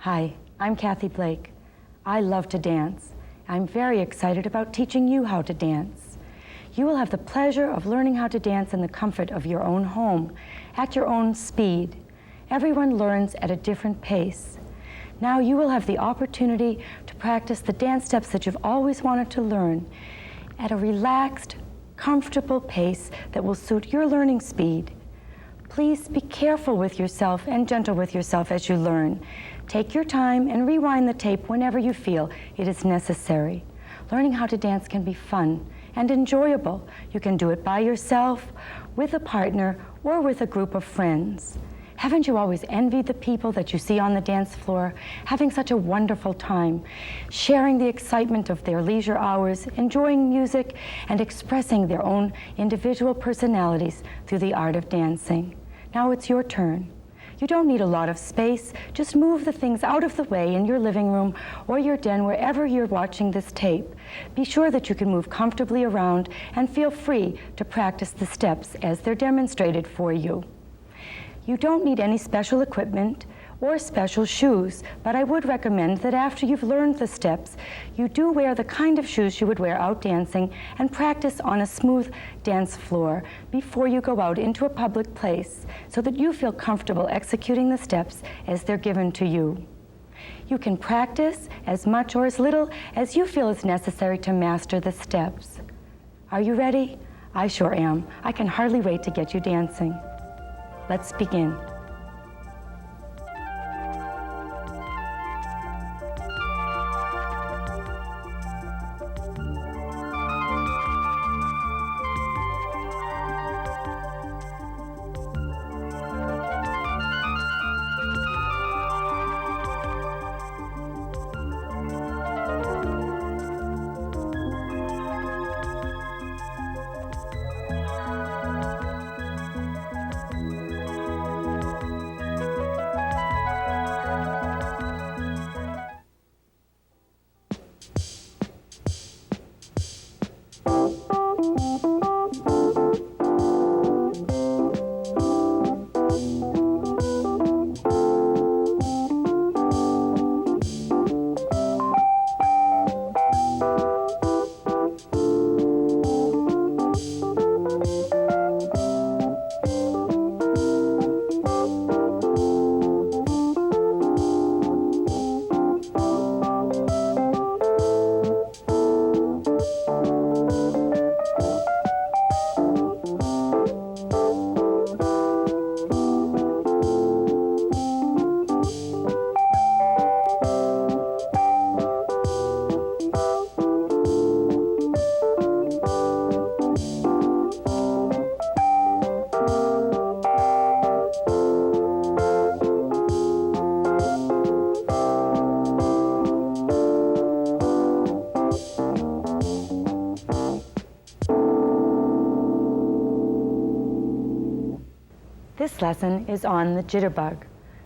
Hi, I'm Kathy Blake. I love to dance. I'm very excited about teaching you how to dance. You will have the pleasure of learning how to dance in the comfort of your own home, at your own speed. Everyone learns at a different pace. Now you will have the opportunity to practice the dance steps that you've always wanted to learn at a relaxed, comfortable pace that will suit your learning speed. Please be careful with yourself and gentle with yourself as you learn. Take your time and rewind the tape whenever you feel it is necessary. Learning how to dance can be fun and enjoyable. You can do it by yourself, with a partner, or with a group of friends. Haven't you always envied the people that you see on the dance floor, having such a wonderful time, sharing the excitement of their leisure hours, enjoying music, and expressing their own individual personalities through the art of dancing? Now it's your turn. You don't need a lot of space. Just move the things out of the way in your living room or your den, wherever you're watching this tape. Be sure that you can move comfortably around and feel free to practice the steps as they're demonstrated for you. You don't need any special equipment or special shoes, but I would recommend that after you've learned the steps, you do wear the kind of shoes you would wear out dancing and practice on a smooth dance floor before you go out into a public place so that you feel comfortable executing the steps as they're given to you. You can practice as much or as little as you feel is necessary to master the steps. Are you ready? I sure am. I can hardly wait to get you dancing. Let's begin. This lesson is on the jitterbug.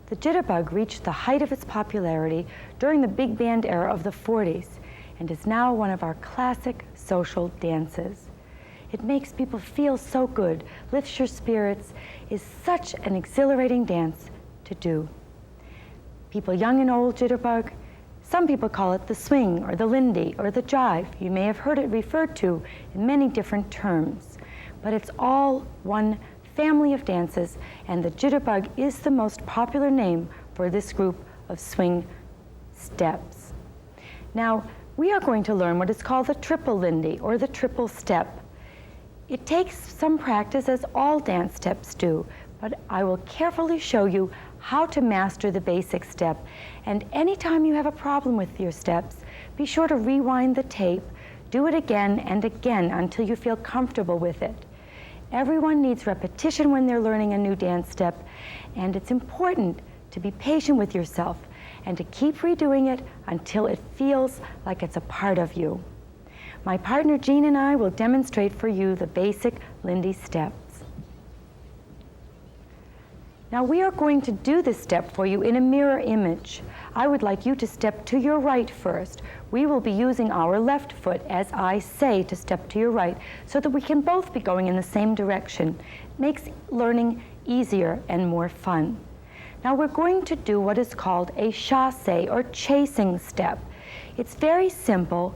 The jitterbug reached the height of its popularity during the big band era of the 40s and is now one of our classic social dances. It makes people feel so good, lifts your spirits, is such an exhilarating dance to do. People young and old jitterbug. Some people call it the swing or the lindy or the jive. You may have heard it referred to in many different terms, but it's all one family of dances, and the jitterbug is the most popular name for this group of swing steps. Now, we are going to learn what is called the triple lindy or the triple step. It takes some practice, as all dance steps do, but I will carefully show you how to master the basic step. And anytime you have a problem with your steps, be sure to rewind the tape, do it again and again until you feel comfortable with it. Everyone needs repetition when they're learning a new dance step, and it's important to be patient with yourself and to keep redoing it until it feels like it's a part of you. My partner Jean and I will demonstrate for you the basic lindy steps. Now we are going to do this step for you in a mirror image. I would like you to step to your right first. We will be using our left foot as I say to step to your right so that we can both be going in the same direction. It makes learning easier and more fun. Now we're going to do what is called a chasse or chasing step. It's very simple,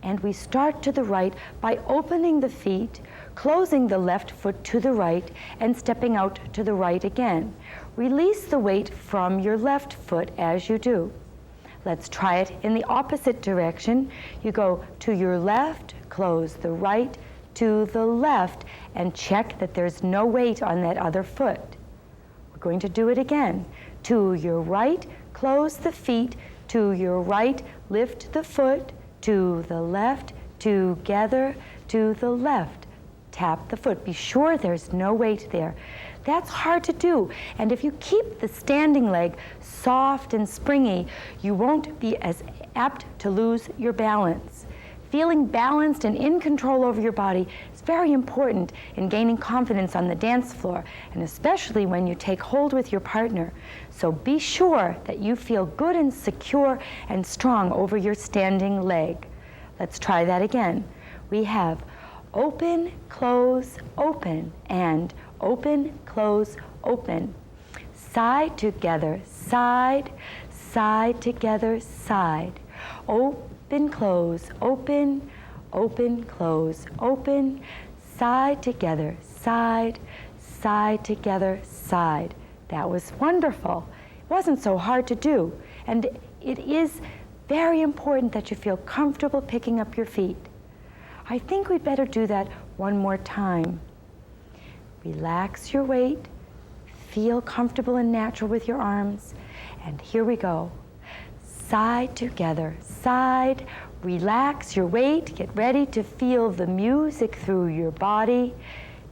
and we start to the right by opening the feet, closing the left foot to the right, and stepping out to the right again. Release the weight from your left foot as you do. Let's try it in the opposite direction. You go to your left, close the right, to the left, and check that there's no weight on that other foot. We're going to do it again. To your right, close the feet, to your right, lift the foot, to the left, together, to the left. Tap the foot. Be sure there's no weight there. That's hard to do. And if you keep the standing leg soft and springy, you won't be as apt to lose your balance. Feeling balanced and in control over your body is very important in gaining confidence on the dance floor, and especially when you take hold with your partner. So be sure that you feel good and secure and strong over your standing leg. Let's try that again. We have open, close, open, and open, close, open. Side together, side, side together, side. Open, close, open, open, close, open. Side together, side, side together, side. That was wonderful. It wasn't so hard to do. And it is very important that you feel comfortable picking up your feet. I think we'd better do that one more time. Relax your weight, feel comfortable and natural with your arms, and here we go. Side together, side, relax your weight, get ready to feel the music through your body.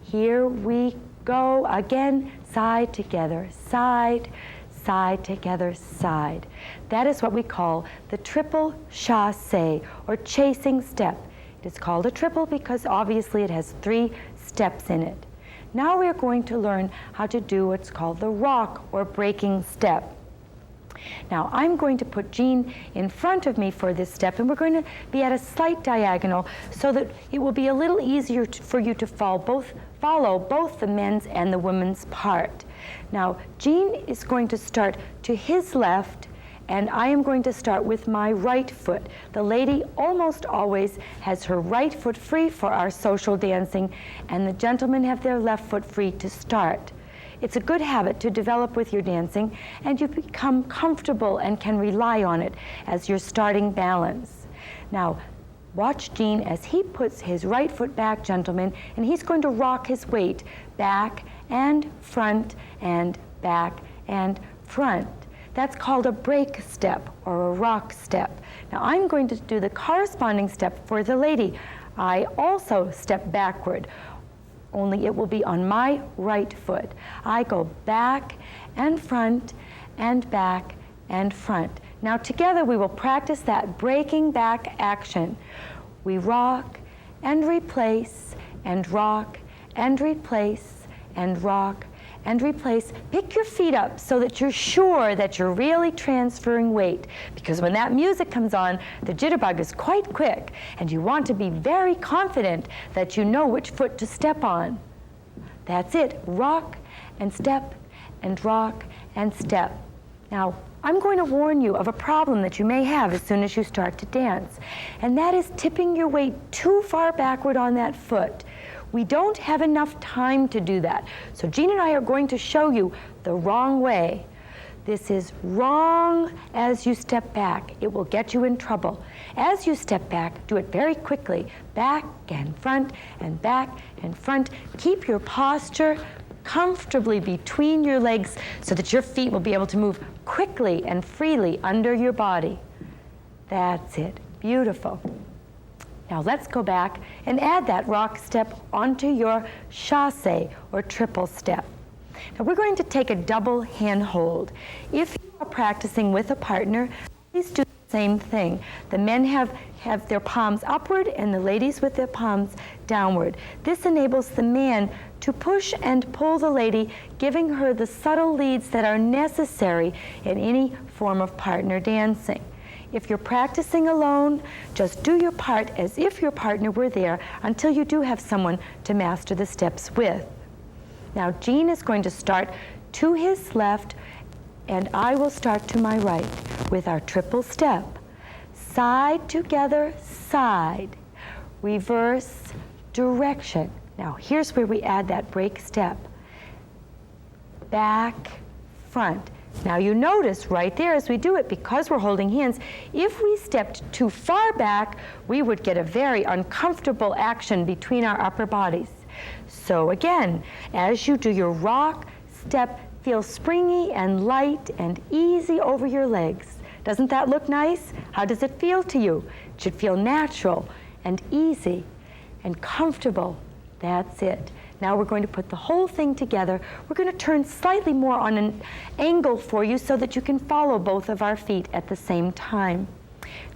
Here we go again, side together, side, side together, side. That is what we call the triple chasse or chasing step. It is called a triple because obviously it has 3 steps in it. Now we are going to learn how to do what's called the rock or breaking step. Now I'm going to put Jean in front of me for this step, and we're going to be at a slight diagonal so that it will be a little easier for you to follow both the men's and the women's part. Now Jean is going to start to his left, and I am going to start with my right foot. The lady almost always has her right foot free for our social dancing, and the gentlemen have their left foot free to start. It's a good habit to develop with your dancing, and you become comfortable and can rely on it as your starting balance. Now, watch Jean as he puts his right foot back, gentlemen, and he's going to rock his weight back and front and back and front. That's called a break step or a rock step. Now I'm going to do the corresponding step for the lady. I also step backward, only it will be on my right foot. I go back and front and back and front. Now together we will practice that breaking back action. We rock and replace and rock and replace and rock and replace. Pick your feet up so that you're sure that you're really transferring weight, because when that music comes on, the jitterbug is quite quick, and you want to be very confident that you know which foot to step on. That's it. Rock and step and rock and step. Now, I'm going to warn you of a problem that you may have as soon as you start to dance, and that is tipping your weight too far backward on that foot. We don't have enough time to do that. So Jean and I are going to show you the wrong way. This is wrong as you step back. It will get you in trouble. As you step back, do it very quickly. Back and front and back and front. Keep your posture comfortably between your legs so that your feet will be able to move quickly and freely under your body. That's it. Beautiful. Now let's go back and add that rock step onto your chasse or triple step. Now we're going to take a double hand hold. If you are practicing with a partner, please do the same thing. The men have their palms upward and the ladies with their palms downward. This enables the man to push and pull the lady, giving her the subtle leads that are necessary in any form of partner dancing. If you're practicing alone, just do your part as if your partner were there until you do have someone to master the steps with. Now, Jean is going to start to his left and I will start to my right with our triple step. Side together, side. Reverse direction. Now here's where we add that break step. Back, front. Now you notice right there as we do it, because we're holding hands, if we stepped too far back, we would get a very uncomfortable action between our upper bodies. So again, as you do your rock, step, feel springy and light and easy over your legs. Doesn't that look nice? How does it feel to you? It should feel natural and easy and comfortable. That's it. Now we're going to put the whole thing together. We're going to turn slightly more on an angle for you so that you can follow both of our feet at the same time.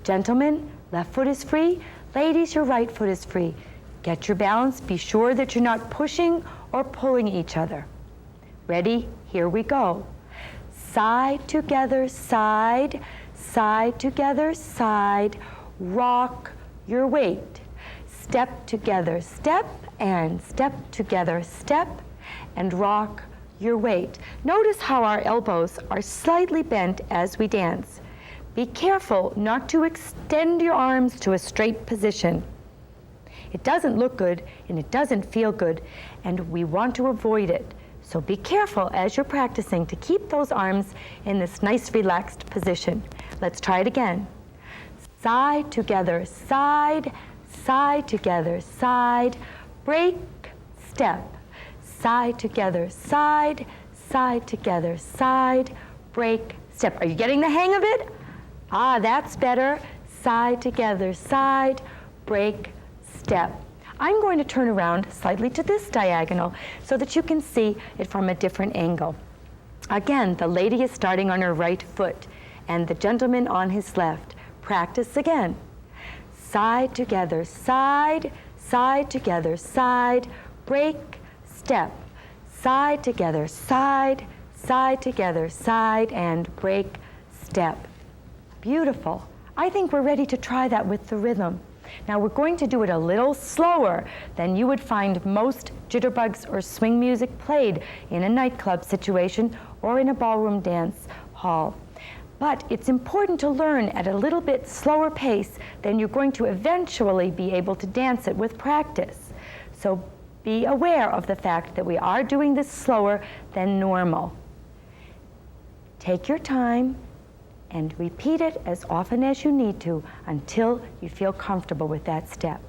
Gentlemen, left foot is free. Ladies, your right foot is free. Get your balance. Be sure that you're not pushing or pulling each other. Ready? Here we go. Side together, side, side together, side. Rock your weight. Step together, step, and step together, step, and rock your weight. Notice how our elbows are slightly bent as we dance. Be careful not to extend your arms to a straight position. It doesn't look good and it doesn't feel good, and we want to avoid it. So be careful as you're practicing to keep those arms in this nice relaxed position. Let's try it again. Side together, side, side together, side, break, step, side together, side, side together, side, break, step. Are you getting the hang of it? Ah, that's better. Side together, side, break, step. I'm going to turn around slightly to this diagonal so that you can see it from a different angle. Again, the lady is starting on her right foot and the gentleman on his left. Practice again. Side together, side, side together, side, break, step. Side together, side, side together, side, and break, step. Beautiful. I think we're ready to try that with the rhythm. Now we're going to do it a little slower than you would find most jitterbugs or swing music played in a nightclub situation or in a ballroom dance hall. But it's important to learn at a little bit slower pace than you're going to eventually be able to dance it with practice. So be aware of the fact that we are doing this slower than normal. Take your time and repeat it as often as you need to until you feel comfortable with that step.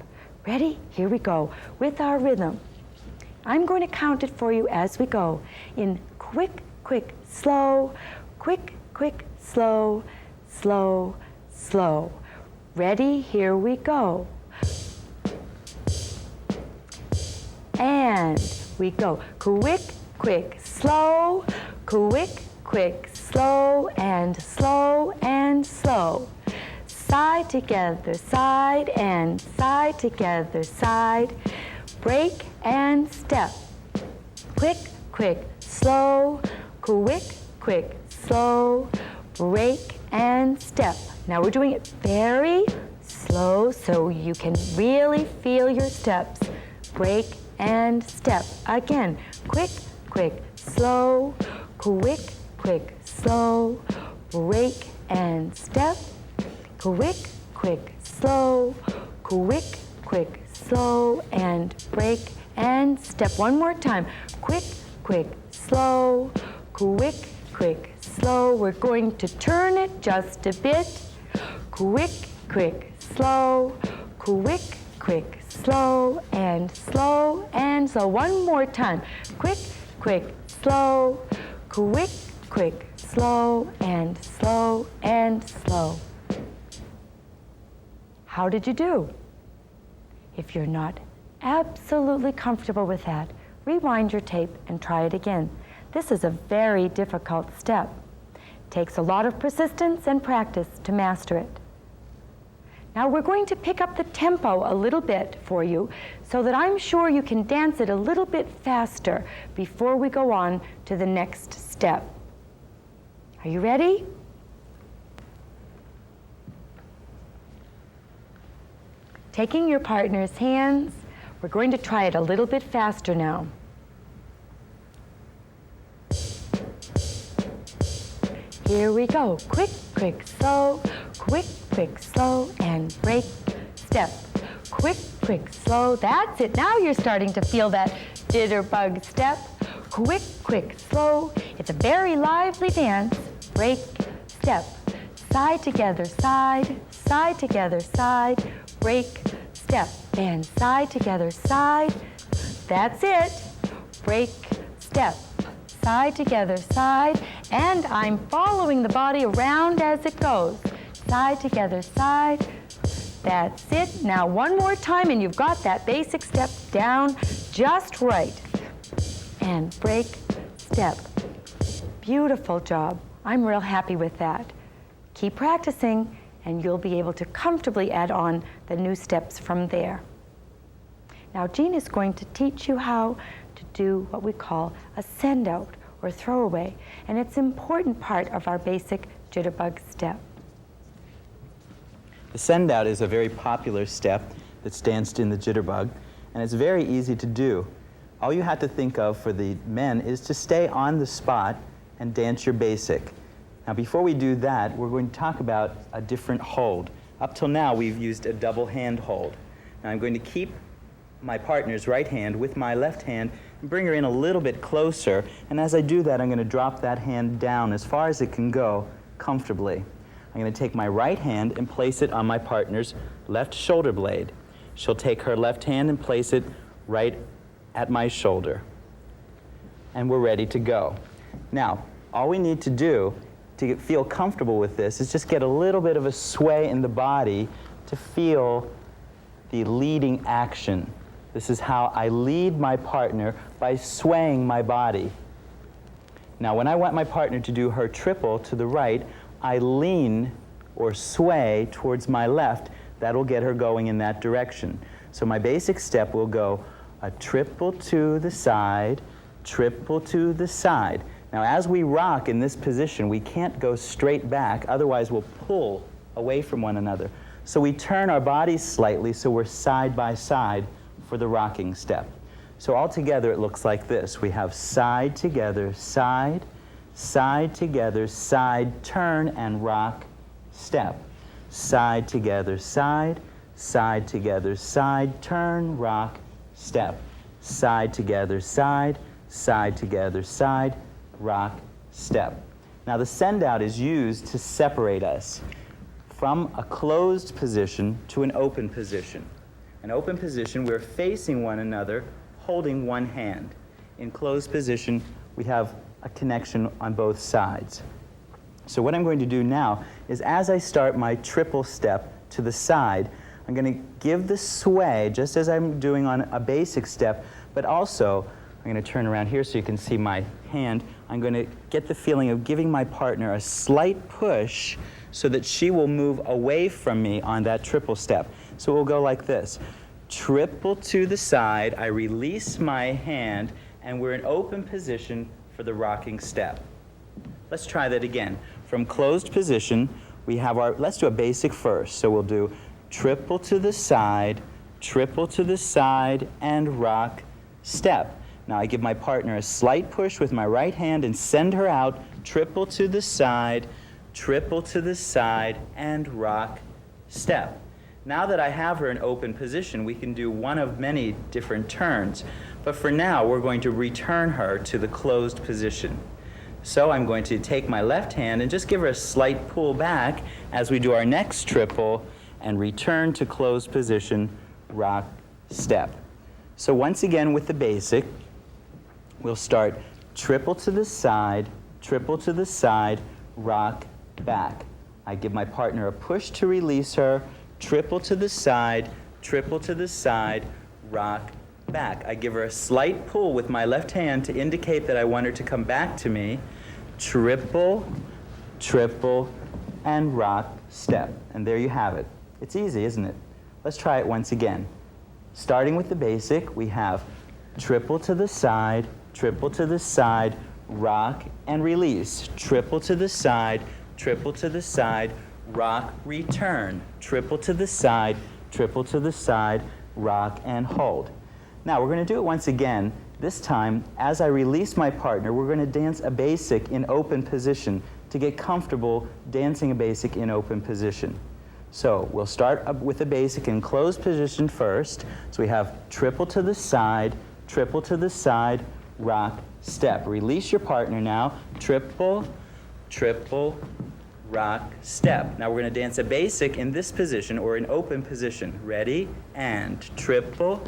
Ready? Here we go with our rhythm. I'm going to count it for you as we go in quick, quick, slow, quick, quick, slow, slow, slow. Ready? Here we go. And we go. Quick, quick, slow, quick, quick, slow, and slow, and slow. Side together, side, and side together, side. Break and step. Quick, quick, slow, quick, quick, slow. Break and step. Now we're doing it very slow so you can really feel your steps. Break and step. Again, quick, quick, slow, quick, quick, slow, break and step. Quick, quick, slow, quick, quick, slow, and break and step. One more time. Quick, quick, slow, quick, quick, slow. We're going to turn it just a bit. Quick, quick, slow, quick, quick, slow, and slow, and slow. One more time. Quick, quick, slow, quick, quick, slow, and slow, and slow. How did you do? If you're not absolutely comfortable with that, rewind your tape and try it again. This is a very difficult step. It takes a lot of persistence and practice to master it. Now we're going to pick up the tempo a little bit for you so that I'm sure you can dance it a little bit faster before we go on to the next step. Are you ready? Taking your partner's hands, we're going to try it a little bit faster now. Here we go. Quick, quick, slow, and break, step. Quick, quick, slow. That's it. Now you're starting to feel that jitterbug step. Quick, quick, slow. It's a very lively dance. Break, step. Side together, side together, side. Break, step. And side together, side. That's it. Break, step. Side together, side. And I'm following the body around as it goes. Side together, side. That's it. Now one more time, and you've got that basic step down just right. And break, step. Beautiful job. I'm real happy with that. Keep practicing, and you'll be able to comfortably add on the new steps from there. Now Jean is going to teach you how to do what we call a send out or throwaway, and it's an important part of our basic jitterbug step. The send out is a very popular step that's danced in the jitterbug, and it's very easy to do. All you have to think of for the men is to stay on the spot and dance your basic. Now before we do that, we're going to talk about a different hold. Up till now we've used a double hand hold. Now I'm going to keep my partner's right hand with my left hand and bring her in a little bit closer, and as I do that I'm going to drop that hand down as far as it can go comfortably. I'm going to take my right hand and place it on my partner's left shoulder blade. She'll take her left hand and place it right at my shoulder. And we're ready to go. Now, all we need to do to feel comfortable with this is just get a little bit of a sway in the body to feel the leading action. This is how I lead my partner, by swaying my body. Now, when I want my partner to do her triple to the right, I lean or sway towards my left. That'll get her going in that direction. So my basic step will go a triple to the side, triple to the side. Now as we rock in this position, we can't go straight back, otherwise we'll pull away from one another. So we turn our bodies slightly so we're side by side for the rocking step. So all together it looks like this. We have side together, side, side together, side, turn, and rock, step. Side together, side together, side, turn, rock, step. Side together, side together, side, rock, step. Now the send out is used to separate us from a closed position to an open position. An open position, we're facing one another, holding one hand. In closed position, we have a connection on both sides. So what I'm going to do now is, as I start my triple step to the side, I'm going to give the sway just as I'm doing on a basic step, but also I'm going to turn around here so you can see my hand. I'm going to get the feeling of giving my partner a slight push so that she will move away from me on that triple step. So we'll go like this. Triple to the side, I release my hand, and we're in open position for the rocking step. Let's try that again. From closed position, we have our, let's do a basic first. So we'll do triple to the side, and rock, step. Now I give my partner a slight push with my right hand and send her out, triple to the side, and rock, step. Now that I have her in open position, we can do one of many different turns. But for now, we're going to return her to the closed position. So I'm going to take my left hand and just give her a slight pull back as we do our next triple and return to closed position, rock, step. So once again with the basic, we'll start triple to the side, rock, back. I give my partner a push to release her, triple to the side, rock, back. I give her a slight pull with my left hand to indicate that I want her to come back to me, triple, and rock, step. And there you have it. It's easy, isn't it? Let's try it once again. Starting with the basic, we have triple to the side, rock, and release. Triple to the side, rock, return. Triple to the side, rock, and hold. Now we're going to do it once again. This time, as I release my partner, we're going to dance a basic in open position to to get comfortable dancing a basic in open position. So we'll start up with a basic in closed position first. So we have triple to the side, rock, step. Release your partner now. Triple, triple, rock, step. Now we're going to dance a basic in this position or in open position. Ready? And triple,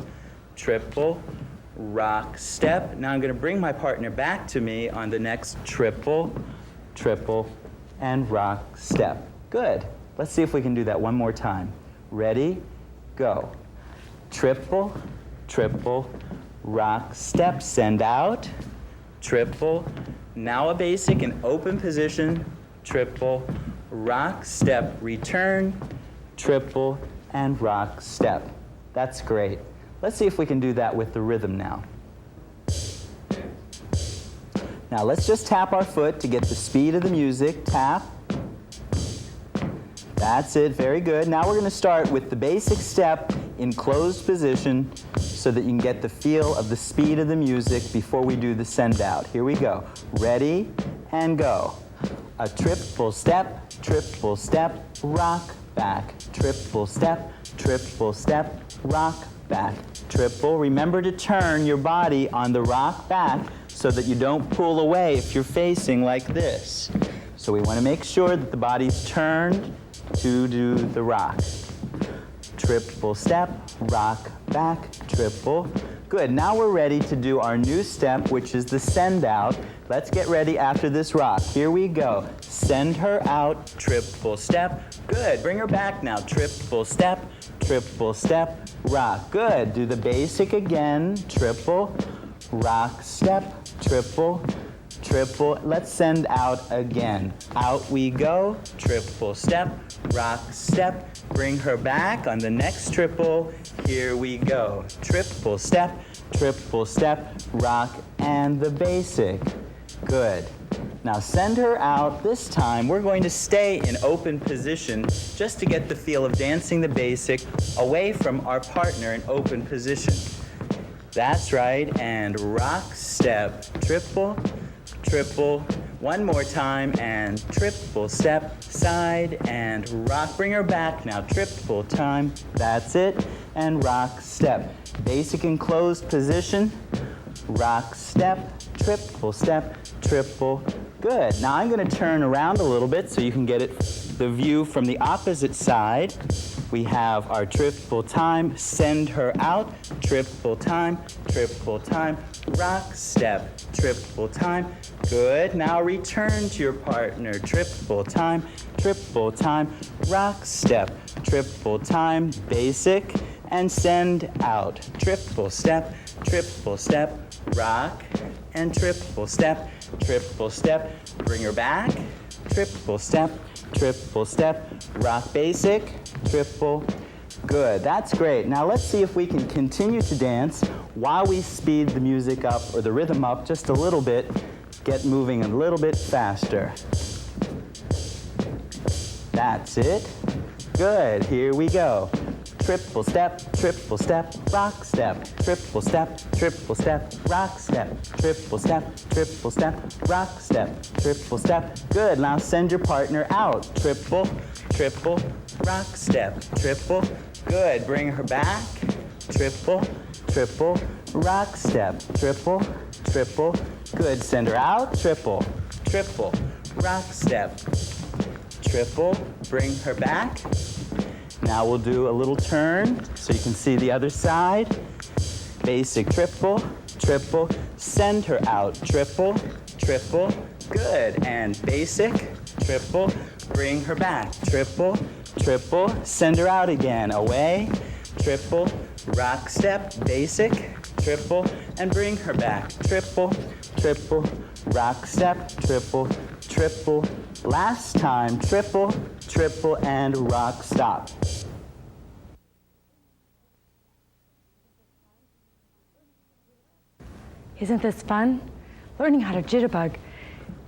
triple, rock, step. Now I'm going to bring my partner back to me on the next triple, triple, and rock, step. Good. Let's see if we can do that one more time. Ready? Go. Triple, triple, rock, step, send out. Triple. Now a basic in open position. Triple, rock, step, return. Triple, and rock, step. That's great. Let's see if we can do that with the rhythm now. Now let's just tap our foot to get the speed of the music. Tap. That's it, very good. Now we're going to start with the basic step in closed position so that you can get the feel of the speed of the music before we do the send out. Here we go. Ready and go. A triple step, rock, back. Triple step, rock, back. Triple. Remember to turn your body on the rock back so that you don't pull away if you're facing like this. So we want to make sure that the body's turned to do the rock. Triple step, rock, back, triple. Good, now we're ready to do our new step, which is the send out. Let's get ready after this rock. Here we go. Send her out, triple step. Good, bring her back now. Triple step, rock. Good, do the basic again. Triple, rock, step, triple, triple. Let's send out again. Out we go, triple step, rock, step. Bring her back on the next triple. Here we go. Triple step, rock, and the basic. Good. Now send her out. This time we're going to stay in open position just to get the feel of dancing the basic away from our partner in open position. That's right. And rock, step, triple, triple. One more time, and triple step, side, and rock. Bring her back now, triple time. That's it, and rock, step. Basic in closed position, rock, step, triple. Good. Now I'm going to turn around a little bit so you can get the view from the opposite side. We have our triple time, send her out, triple time, rock, step, triple time. Good. Now return to your partner, triple time, rock, step, triple time, basic, and send out. Triple step, rock, and triple step, bring her back, triple step, rock, basic, triple. Good, that's great. Now let's see if we can continue to dance while we speed the music up or the rhythm up just a little bit, get moving a little bit faster. That's it. Good, here we go. Triple step, rock step, triple step, rock step, triple step, rock step, triple step. Good, now send your partner out. Triple, rock step, triple. Good, bring her back. Triple, rock step, triple. Good, send her out. Triple, rock step, triple. Bring her back. Now we'll do a little turn so you can see the other side. Basic triple, send her out. Triple. Good, and basic, triple. Bring her back. Triple, send her out again. Away, triple, rock step, basic, triple, and bring her back. Triple, rock step, triple. Last time, triple, and rock, stop. Isn't this fun? Learning how to jitterbug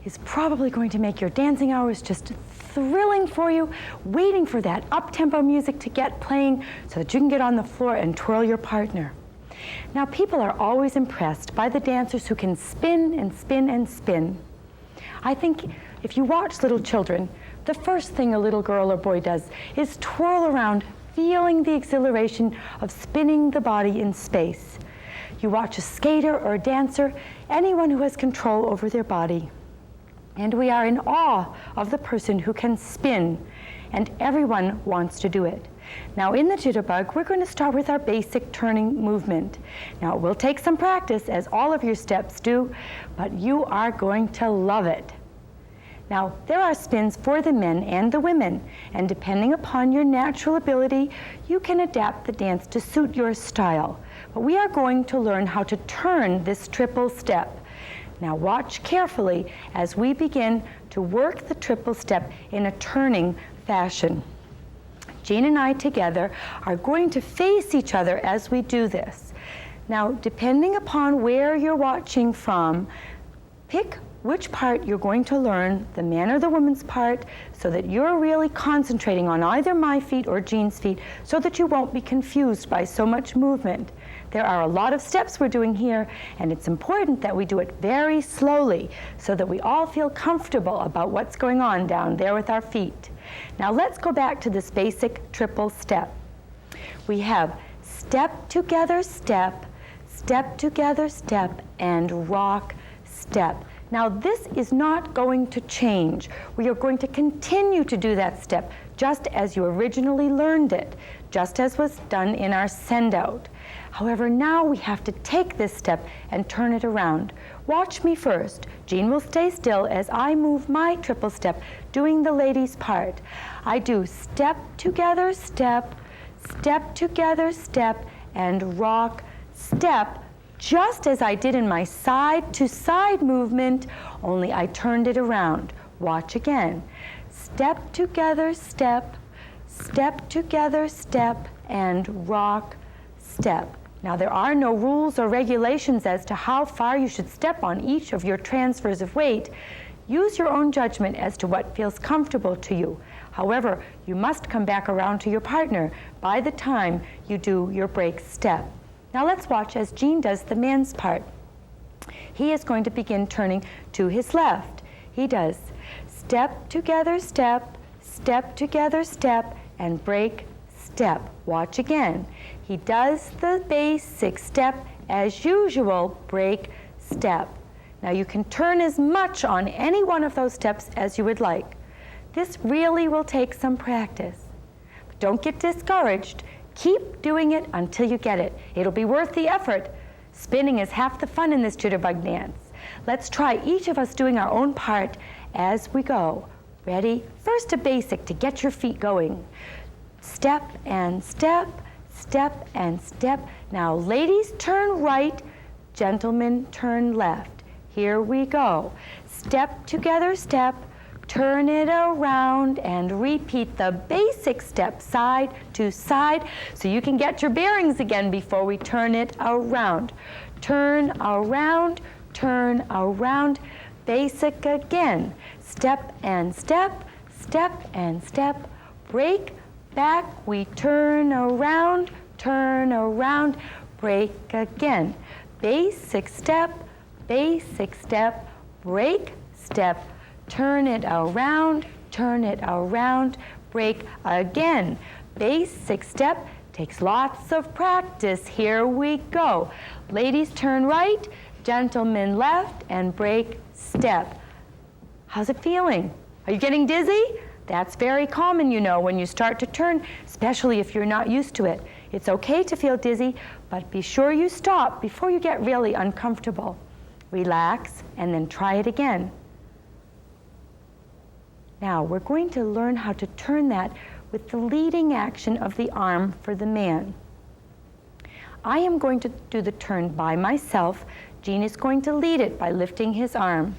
is probably going to make your dancing hours just thrilling for you, waiting for that up-tempo music to get playing so that you can get on the floor and twirl your partner. Now, people are always impressed by the dancers who can spin and spin and spin. I think if you watch little children, the first thing a little girl or boy does is twirl around, feeling the exhilaration of spinning the body in space. You watch a skater or a dancer, anyone who has control over their body. And we are in awe of the person who can spin, and everyone wants to do it. Now in the jitterbug, we're going to start with our basic turning movement. Now it will take some practice, as all of your steps do, but you are going to love it. Now, there are spins for the men and the women, and depending upon your natural ability, you can adapt the dance to suit your style. But we are going to learn how to turn this triple step. Now watch carefully as we begin to work the triple step in a turning fashion. Jean and I together are going to face each other as we do this. Now, depending upon where you're watching from, pick which part you're going to learn, the man or the woman's part, so that you're really concentrating on either my feet or Jean's feet, so that you won't be confused by so much movement. There are a lot of steps we're doing here, and it's important that we do it very slowly so that we all feel comfortable about what's going on down there with our feet. Now let's go back to this basic triple step. We have step together step, step together step, and rock step. Now this is not going to change. We are going to continue to do that step just as you originally learned it, just as was done in our send-out. However, now we have to take this step and turn it around. Watch me first. Jean will stay still as I move my triple step, doing the lady's part. I do step together step, step together step, and rock step, just as I did in my side-to-side movement, only I turned it around. Watch again. Step together step, step together step, and rock step. Now there are no rules or regulations as to how far you should step on each of your transfers of weight. Use your own judgment as to what feels comfortable to you. However, you must come back around to your partner by the time you do your break step. Now let's watch as Jean does the man's part. He is going to begin turning to his left. He does step together step, step together step, and break step. Watch again. He does the basic step as usual, break step. Now you can turn as much on any one of those steps as you would like. This really will take some practice. But don't get discouraged. Keep doing it until you get it. It'll be worth the effort. Spinning is half the fun in this jitterbug dance. Let's try each of us doing our own part as we go. Ready? First a basic to get your feet going. Step and step, step and step. Now ladies turn right, gentlemen turn left. Here we go. Step together step, turn it around, and repeat the basic step side to side so you can get your bearings again before we turn it around. Turn around, basic again. Step and step, step and step, break, back, we turn around, break again. Basic step, break, step, turn it around, break again. Basic step takes lots of practice. Here we go. Ladies turn right, gentlemen left, and break step. How's it feeling? Are you getting dizzy? That's very common, you know, when you start to turn, especially if you're not used to it. It's okay to feel dizzy, but be sure you stop before you get really uncomfortable. Relax, and then try it again. Now, we're going to learn how to turn that with the leading action of the arm for the man. I am going to do the turn by myself. Jean is going to lead it by lifting his arm.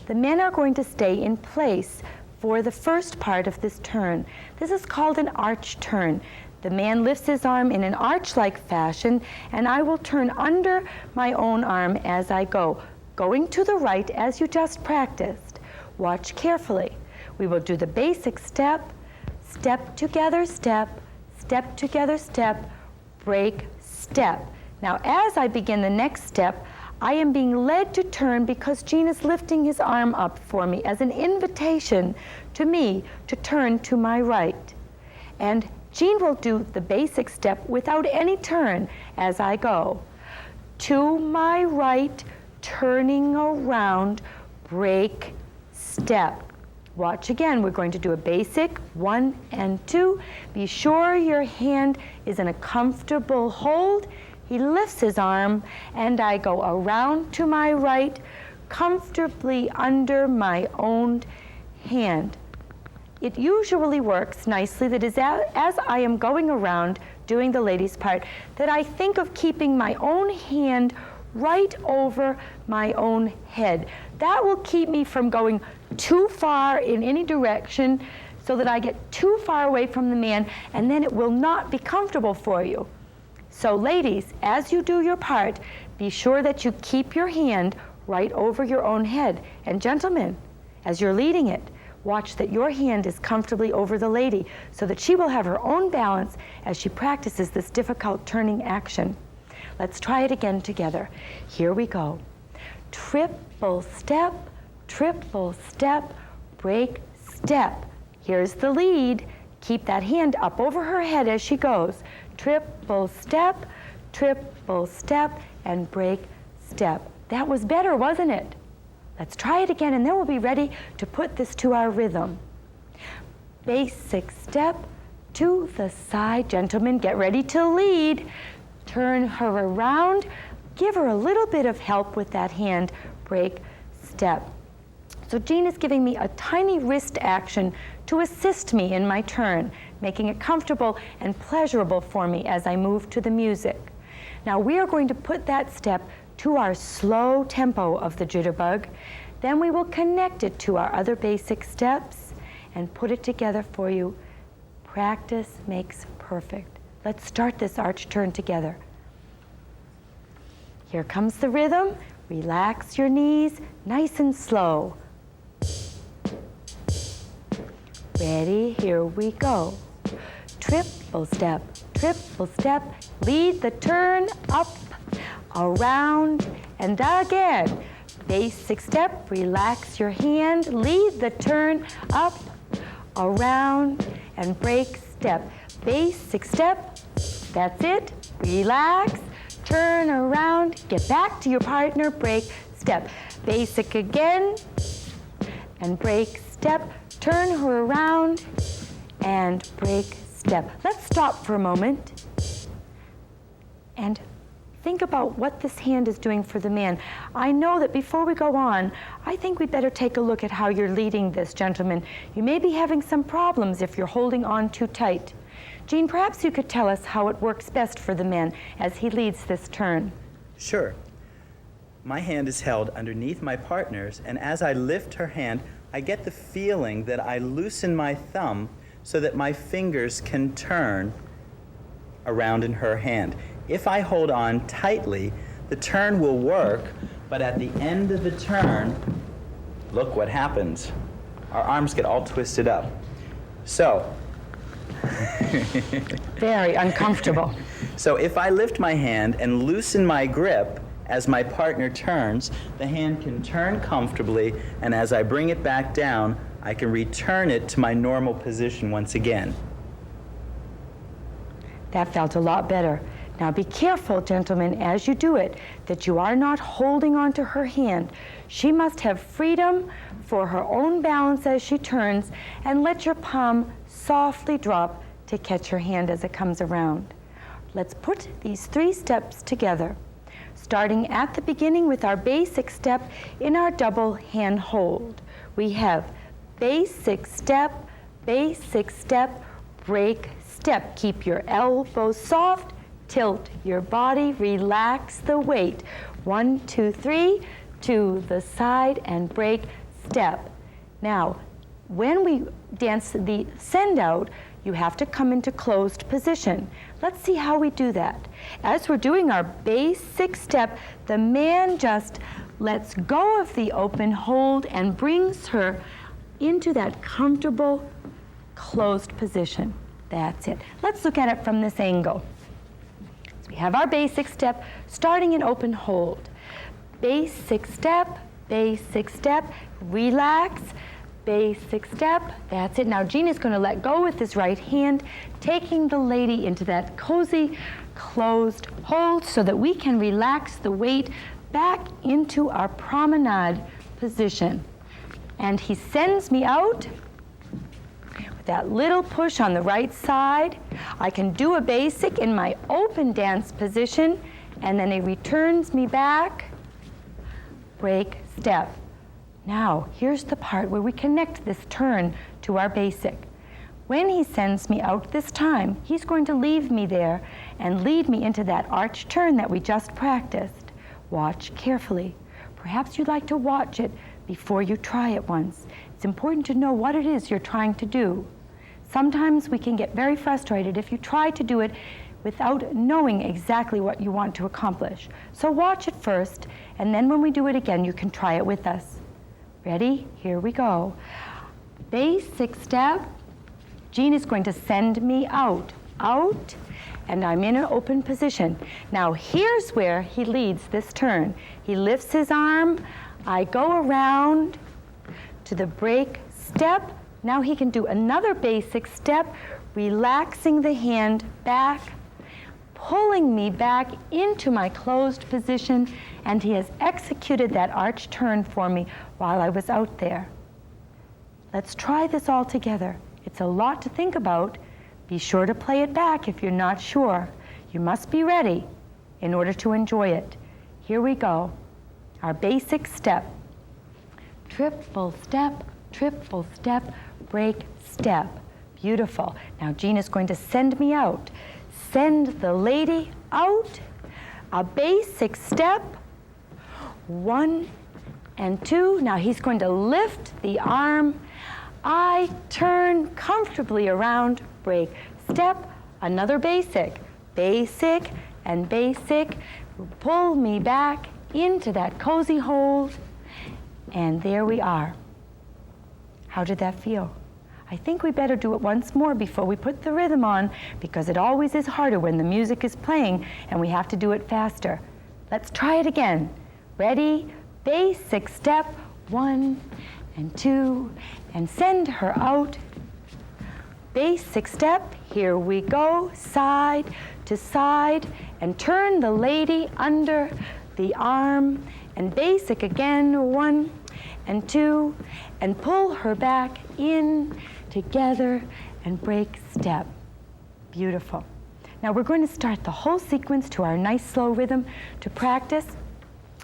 The men are going to stay in place for the first part of this turn. This is called an arch turn. The man lifts his arm in an arch-like fashion, and I will turn under my own arm as I go, going to the right as you just practiced. Watch carefully. We will do the basic step, step together step, step together step, break step. Now as I begin the next step, I am being led to turn because Gene is lifting his arm up for me as an invitation to me to turn to my right. And Gene will do the basic step without any turn as I go. To my right, turning around, break, step. Watch again. We're going to do a basic 1 and 2. Be sure your hand is in a comfortable hold. He lifts his arm, and I go around to my right, comfortably under my own hand. It usually works nicely that as I am going around doing the lady's part, that I think of keeping my own hand right over my own head. That will keep me from going too far in any direction so that I get too far away from the man, and then it will not be comfortable for you. So ladies, as you do your part, be sure that you keep your hand right over your own head. And gentlemen, as you're leading it, watch that your hand is comfortably over the lady so that she will have her own balance as she practices this difficult turning action. Let's try it again together. Here we go. Triple step, break, step. Here's the lead. Keep that hand up over her head as she goes. Triple step, and break, step. That was better, wasn't it? Let's try it again, and then we'll be ready to put this to our rhythm. Basic step to the side. Gentlemen, get ready to lead. Turn her around. Give her a little bit of help with that hand. Break, step. So Gene is giving me a tiny wrist action to assist me in my turn, making it comfortable and pleasurable for me as I move to the music. Now we are going to put that step to our slow tempo of the jitterbug. Then we will connect it to our other basic steps and put it together for you. Practice makes perfect. Let's start this arch turn together. Here comes the rhythm. Relax your knees, nice and slow. Ready, here we go. Triple step, lead the turn up, around, and again. Basic step, relax your hand, lead the turn up, around, and break, step. Basic step, that's it, relax, turn around, get back to your partner, break, step. Basic again, and break, step, turn her around, and break, step. Let's stop for a moment and think about what this hand is doing for the man. I know that before we go on, I think we'd better take a look at how you're leading this, gentleman. You may be having some problems if you're holding on too tight. Gene, perhaps you could tell us how it works best for the man as he leads this turn. Sure. My hand is held underneath my partner's, and as I lift her hand, I get the feeling that I loosen my thumb so that my fingers can turn around in her hand. If I hold on tightly, the turn will work, but at the end of the turn, look what happens. Our arms get all twisted up. So, very uncomfortable. So if I lift my hand and loosen my grip as my partner turns, the hand can turn comfortably, and as I bring it back down, I can return it to my normal position once again. That felt a lot better. Now be careful, gentlemen, as you do it, that you are not holding onto her hand. She must have freedom for her own balance as she turns, and let your palm softly drop to catch her hand as it comes around. Let's put these 3 steps together, starting at the beginning with our basic step in our double hand hold. We have basic step, break, step. Keep your elbows soft, tilt your body, relax the weight. 1, 2, 3, to the side and break, step. Now, when we dance the send out, you have to come into closed position. Let's see how we do that. As we're doing our basic step, the man just lets go of the open hold and brings her into that comfortable closed position. That's it. Let's look at it from this angle. So we have our basic step starting in open hold. basic step, relax, basic step. That's it. Now Gina's going to let go with his right hand, taking the lady into that cozy, closed hold so that we can relax the weight back into our promenade position. And he sends me out with that little push on the right side. I can do a basic in my open dance position, and then he returns me back, break, step. Now, here's the part where we connect this turn to our basic. When he sends me out this time, he's going to leave me there and lead me into that arch turn that we just practiced. Watch carefully. Perhaps you'd like to watch it before you try it once. It's important to know what it is you're trying to do. Sometimes we can get very frustrated if you try to do it without knowing exactly what you want to accomplish. So watch it first, and then when we do it again, you can try it with us. Ready? Here we go. Basic step. Jean is going to send me out, and I'm in an open position. Now here's where he leads this turn. He lifts his arm, I go around to the break step. Now he can do another basic step, relaxing the hand back, pulling me back into my closed position, and he has executed that arch turn for me while I was out there. Let's try this all together. It's a lot to think about. Be sure to play it back if you're not sure. You must be ready in order to enjoy it. Here we go. Our basic step. Triple step, break, step. Beautiful. Now Jean is going to send me out. Send the lady out. A basic step. 1 and 2. Now he's going to lift the arm. I turn comfortably around, break, step, another basic, and basic, pull me back into that cozy hold, and there we are. How did that feel? I think we better do it once more before we put the rhythm on, because it always is harder when the music is playing and we have to do it faster. Let's try it again. Ready? Basic step, 1 and 2, and send her out. Basic step, here we go, side to side, and turn the lady under the arm, and basic again, 1 and 2, and pull her back in together, and break, step. Beautiful. Now we're going to start the whole sequence to our nice slow rhythm to practice.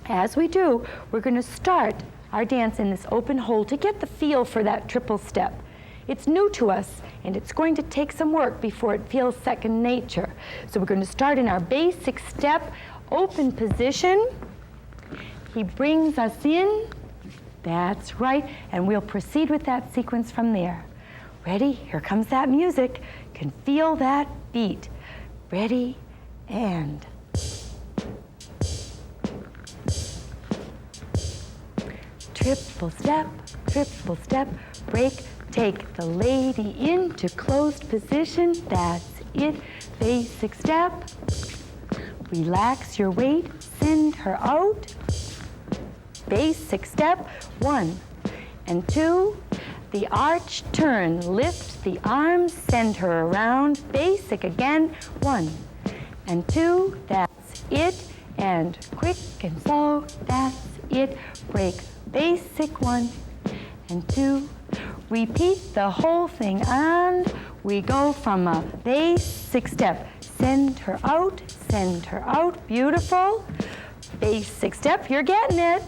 As we do, we're going to start our dance in this open hold to get the feel for that triple step. It's new to us, and it's going to take some work before it feels second nature. So we're going to start in our basic step, open position. He brings us in. That's right, and we'll proceed with that sequence from there. Ready? Here comes that music. Can feel that beat. Ready, and triple step, break, take the lady into closed position. That's it. Basic step. Relax your weight, send her out. Basic step, 1 and 2. The arch turn, lift the arms, send her around. Basic again, 1 and 2. That's it. And quick and slow, that's it. Break. Basic, 1 and 2. Repeat the whole thing, and we go from a basic step. Send her out, beautiful. Basic step, you're getting it.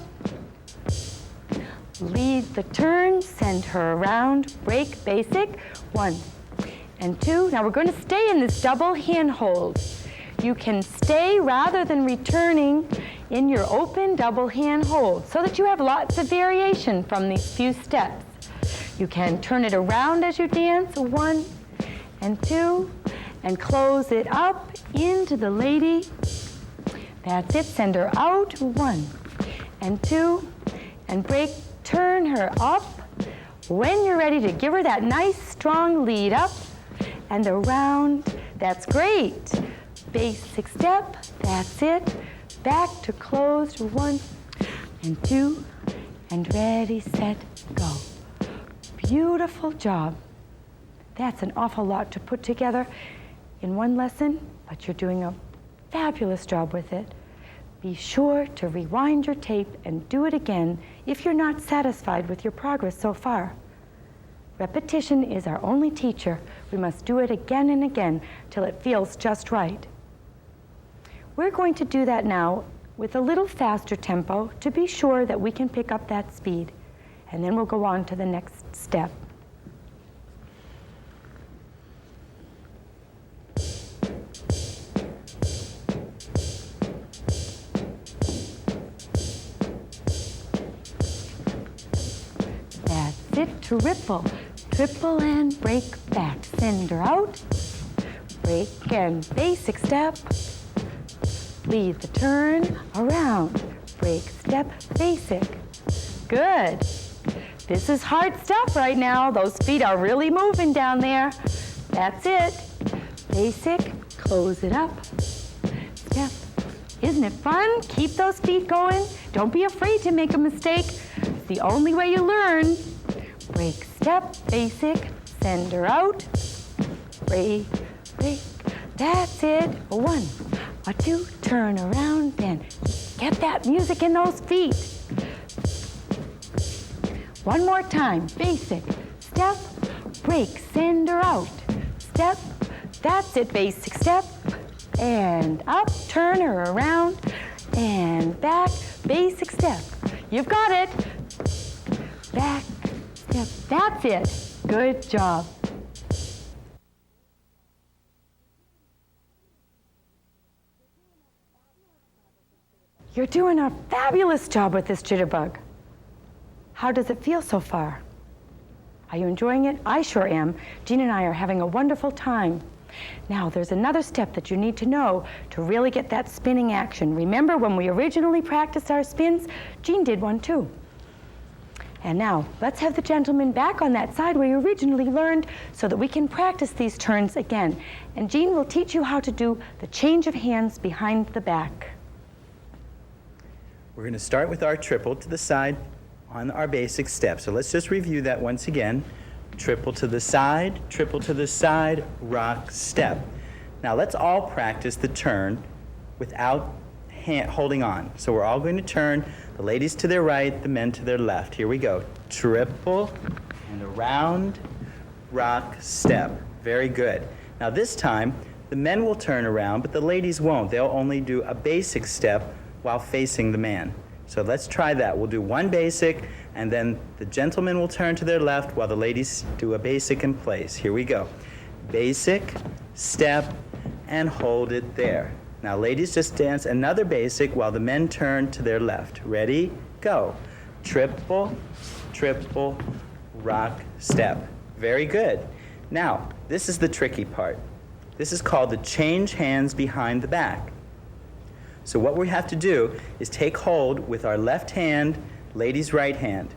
Lead the turn, send her around, break, basic, 1 and 2. Now we're going to stay in this double hand hold. You can stay rather than returning in your open double hand hold so that you have lots of variation from these few steps. You can turn it around as you dance, 1 and 2, and close it up into the lady. That's it, send her out, 1 and 2, and break, turn her up. When you're ready to give her that nice strong lead up and around, that's great. Basic step, that's it. Back to closed, 1 and 2, and ready, set, go. Beautiful job. That's an awful lot to put together in one lesson, but you're doing a fabulous job with it. Be sure to rewind your tape and do it again if you're not satisfied with your progress so far. Repetition is our only teacher. We must do it again and again till it feels just right. We're going to do that now with a little faster tempo to be sure that we can pick up that speed. And then we'll go on to the next step. That's it, triple. Triple and break back. Send her out. Break and basic step. Lead the turn around. Break, step, basic. Good. This is hard stuff right now. Those feet are really moving down there. That's it. Basic, close it up. Step. Isn't it fun? Keep those feet going. Don't be afraid to make a mistake. It's the only way you learn. Break, step, basic, send her out. Break, break. That's it. 1, 2, turn around and get that music in those feet. One more time. Basic, step, break, send her out. Step, that's it. Basic step, and up, turn her around, and back, basic step. You've got it. Back, step, that's it. Good job. You're doing a fabulous job with this jitterbug. How does it feel so far? Are you enjoying it? I sure am. Jean and I are having a wonderful time. Now, there's another step that you need to know to really get that spinning action. Remember when we originally practiced our spins? Jean did one too. And now, let's have the gentleman back on that side where you originally learned so that we can practice these turns again. And Jean will teach you how to do the change of hands behind the back. We're going to start with our triple to the side on our basic step. So let's just review that once again. Triple to the side, rock, step. Now let's all practice the turn without holding on. So we're all going to turn, the ladies to their right, the men to their left. Here we go. Triple and around, rock, step. Very good. Now this time, the men will turn around, but the ladies won't. They'll only do a basic step while facing the man. So let's try that. We'll do one basic, and then the gentlemen will turn to their left while the ladies do a basic in place. Here we go. Basic, step, and hold it there. Now ladies, just dance another basic while the men turn to their left. Ready? Go. Triple, triple, rock, step. Very good. Now, this is the tricky part. This is called the change hands behind the back. So what we have to do is take hold with our left hand, ladies' right hand.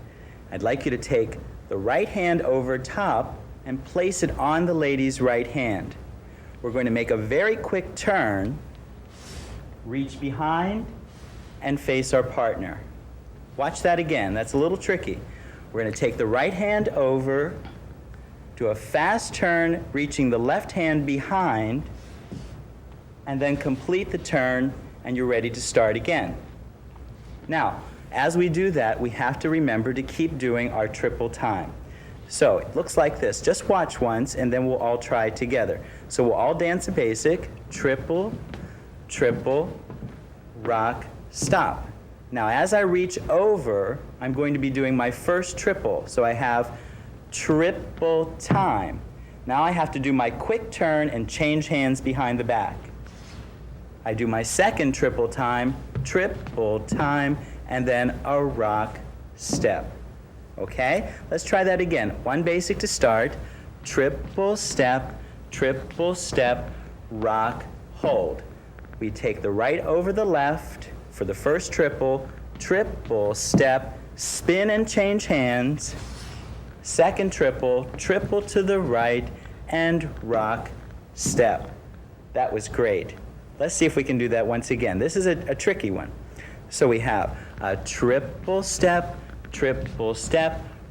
I'd like you to take the right hand over top and place it on the lady's right hand. We're going to make a very quick turn, reach behind, and face our partner. Watch that again. That's a little tricky. We're going to take the right hand over, do a fast turn, reaching the left hand behind, and then complete the turn, and you're ready to start again. Now, as we do that, we have to remember to keep doing our triple time. So it looks like this. Just watch once, and then we'll all try it together. So we'll all dance a basic, triple, triple, rock, stop. Now, as I reach over, I'm going to be doing my first triple. So I have triple time. Now I have to do my quick turn and change hands behind the back. I do my second triple time, and then a rock step. Okay? Let's try that again. One basic to start. Triple step, rock, hold. We take the right over the left for the first triple step, spin and change hands. Second triple to the right, and rock step. That was great. Let's see if we can do that once again. This is a tricky one. So we have a triple step,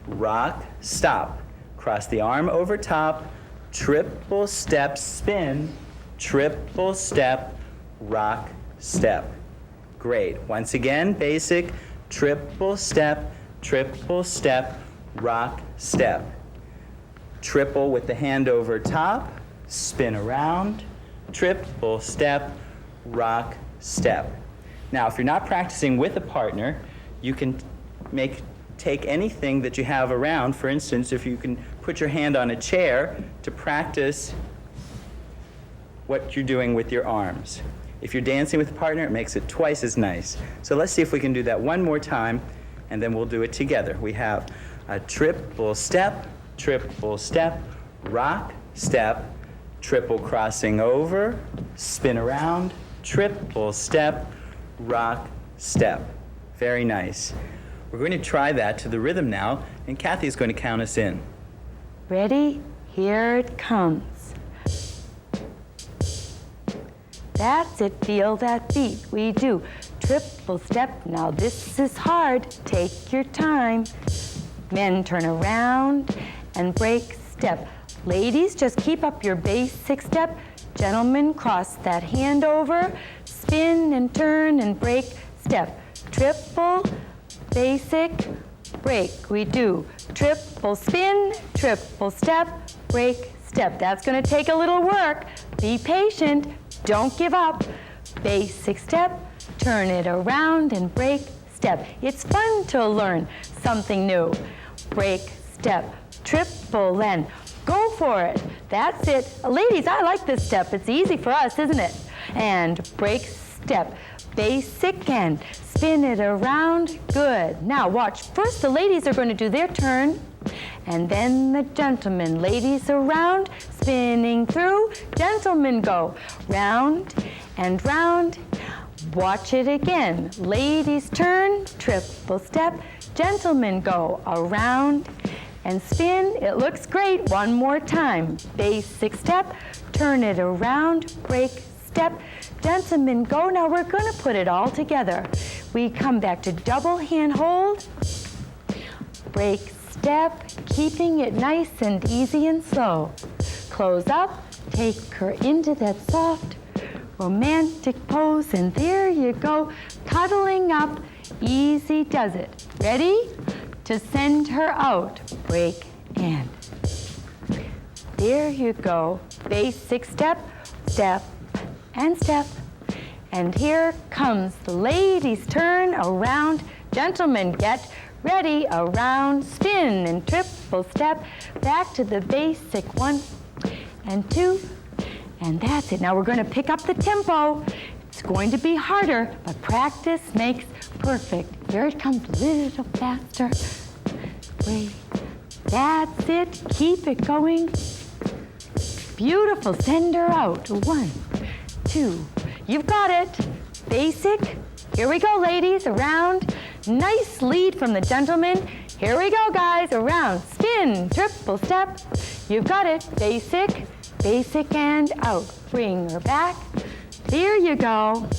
rock, stop. Cross the arm over top, triple step, spin, triple step, rock, step. Great. Once again, basic, triple step, rock, step. Triple with the hand over top, spin around, triple step, rock, step. Now, if you're not practicing with a partner, you can take anything that you have around. For instance, if you can put your hand on a chair to practice what you're doing with your arms. If you're dancing with a partner, it makes it twice as nice. So let's see if we can do that one more time, and then we'll do it together. We have a triple step, rock, step, triple crossing over, spin around, triple step, rock, step. Very nice. We're going to try that to the rhythm now, and Kathy's going to count us in. Ready? Here it comes. That's it, feel that beat. We do triple step. Now this is hard. Take your time. Men turn around and break step. Ladies, just keep up your basic step. Gentlemen, cross that hand over. Spin and turn and break step. Triple, basic, break. We do triple spin, triple step, break step. That's going to take a little work. Be patient. Don't give up. Basic step, turn it around and break step. It's fun to learn something new. Break step, triple, then go for it. That's it. Ladies, I like this step. It's easy for us, isn't it? And break step, basic, and spin it around. Good. Now watch. First the ladies are going to do their turn, and then the gentlemen. Ladies around, spinning through. Gentlemen go round and round. Watch it again. Ladies turn, triple step. Gentlemen go around and spin. It looks great. One more time. Basic step, turn it around, break step. Gentlemen go. Now we're going to put it all together. We come back to double hand hold, break step, keeping it nice and easy and slow. Close up, take her into that soft, romantic pose, and there you go, cuddling up, easy does it. Ready? To send her out, break and. There you go, basic step, step, and step. And here comes the ladies' turn around. Gentlemen, get ready, around, spin, and triple step. Back to the basic 1 and 2. And that's it. Now we're going to pick up the tempo. It's going to be harder, but practice makes perfect. Here it comes, a little faster. Wait. That's it. Keep it going. Beautiful. Send her out. 1, 2. You've got it. Basic. Here we go, ladies. Around. Nice lead from the gentleman. Here we go, guys. Around. Spin. Triple step. You've got it. Basic. Basic and out. Bring her back. There you go.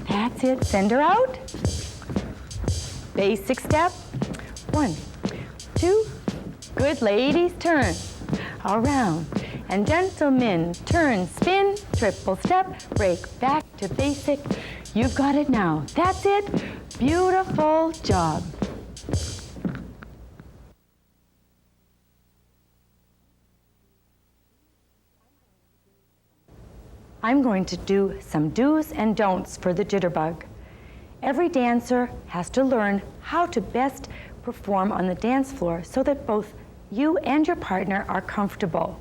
That's it. Send her out. Basic step. 1, 2. Good, ladies. Turn. Around. And gentlemen, turn, spin, triple step, break back to basic. You've got it now. That's it. Beautiful job. I'm going to do some do's and don'ts for the jitterbug. Every dancer has to learn how to best perform on the dance floor so that both you and your partner are comfortable.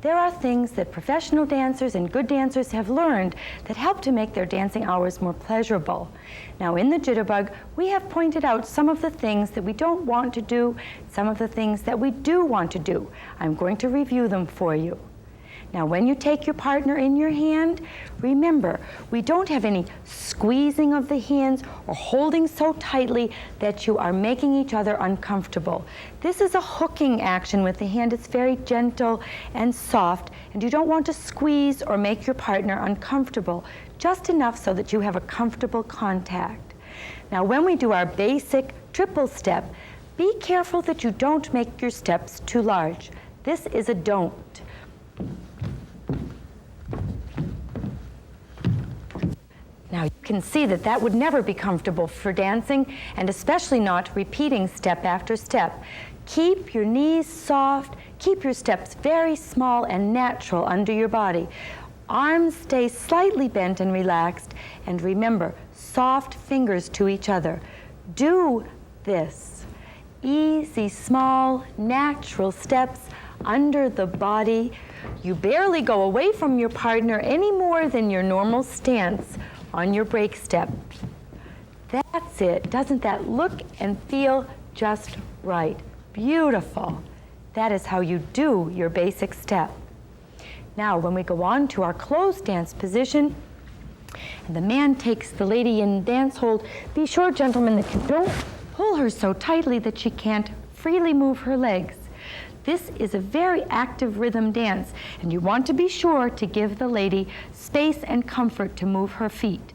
There are things that professional dancers and good dancers have learned that help to make their dancing hours more pleasurable. Now in the jitterbug, we have pointed out some of the things that we don't want to do, some of the things that we do want to do. I'm going to review them for you. Now, when you take your partner in your hand, remember, we don't have any squeezing of the hands or holding so tightly that you are making each other uncomfortable. This is a hooking action with the hand. It's very gentle and soft, and you don't want to squeeze or make your partner uncomfortable, just enough so that you have a comfortable contact. Now, when we do our basic triple step, be careful that you don't make your steps too large. This is a don't. Now you can see that that would never be comfortable for dancing, and especially not repeating step after step. Keep your knees soft, keep your steps very small and natural under your body. Arms stay slightly bent and relaxed, and remember, soft fingers to each other. Do this. Easy, small, natural steps under the body. You barely go away from your partner any more than your normal stance on your break step. That's it. Doesn't that look and feel just right? Beautiful. That is how you do your basic step. Now, when we go on to our closed dance position, and the man takes the lady in dance hold, be sure, gentlemen, that you don't pull her so tightly that she can't freely move her legs. This is a very active rhythm dance, and you want to be sure to give the lady space and comfort to move her feet.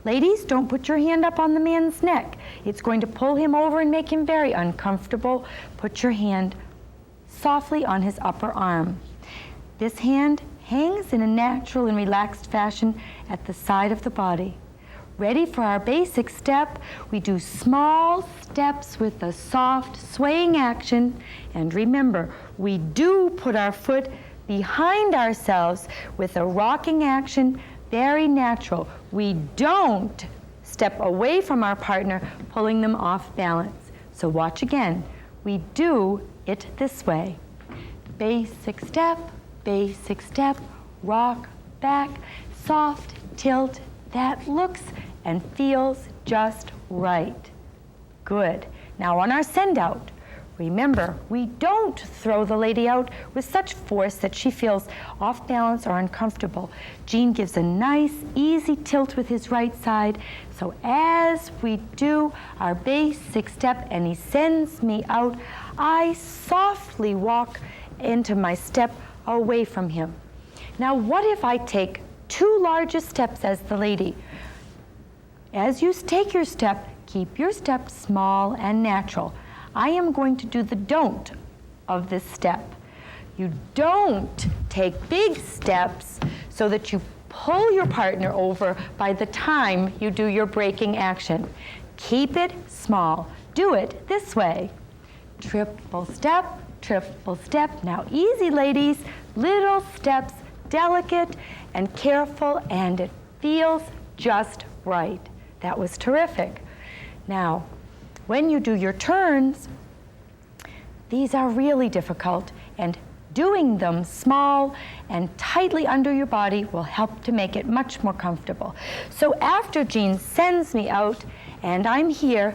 Ladies, don't put your hand up on the man's neck. It's going to pull him over and make him very uncomfortable. Put your hand softly on his upper arm. This hand hangs in a natural and relaxed fashion at the side of the body. Ready for our basic step, we do small steps with a soft swaying action. And remember, we do put our foot behind ourselves with a rocking action, very natural. We don't step away from our partner, pulling them off balance. So watch again. We do it this way. Basic step, rock back, soft tilt. That looks and feels just right. Good. Now on our send out, remember, we don't throw the lady out with such force that she feels off balance or uncomfortable. Gene gives a nice, easy tilt with his right side. So as we do our basic step and he sends me out, I softly walk into my step away from him. Now what if I take two largest steps as the lady? As you take your step, keep your step small and natural. I am going to do the don't of this step. You don't take big steps so that you pull your partner over by the time you do your breaking action. Keep it small. Do it this way. Triple step, triple step. Now easy, ladies. Little steps, delicate and careful, and it feels just right. That was terrific. Now, when you do your turns, these are really difficult, and doing them small and tightly under your body will help to make it much more comfortable. So after Gene sends me out and I'm here,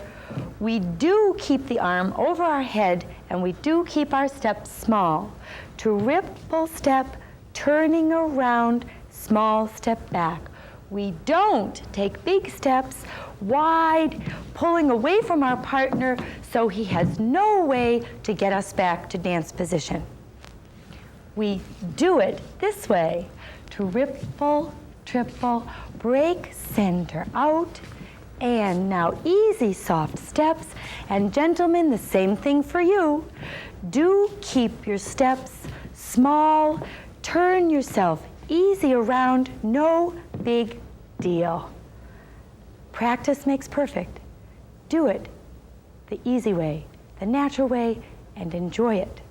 we do keep the arm over our head and we do keep our steps small. Triple step, turning around, small step back. We don't take big steps, wide, pulling away from our partner so he has no way to get us back to dance position. We do it this way. Triple, triple, break, center out, and now easy soft steps. And gentlemen, the same thing for you. Do keep your steps small, turn yourself easy around, no big deal. Practice makes perfect. Do it the easy way, the natural way, and enjoy it.